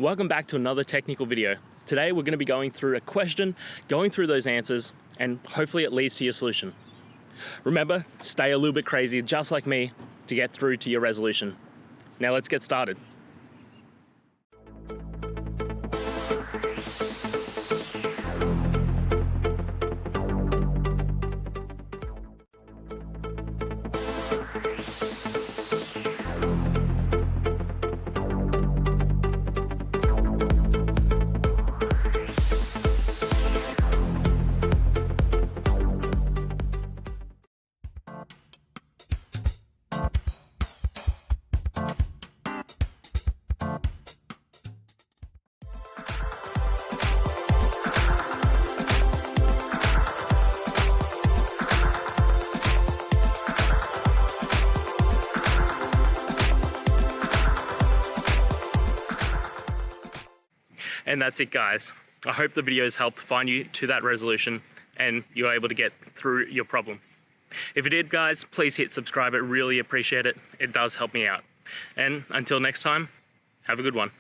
Welcome back to another technical video. Today we're going to be going through a question, going through those answers, and hopefully it leads to your solution. Remember, stay a little bit crazy, just like me, to get through to your resolution. Now let's get started. And that's it, guys. I hope the video has helped find you to that resolution and you're able to get through your problem. If it did, guys, please hit subscribe. I really appreciate it. It does help me out. And until next time, have a good one.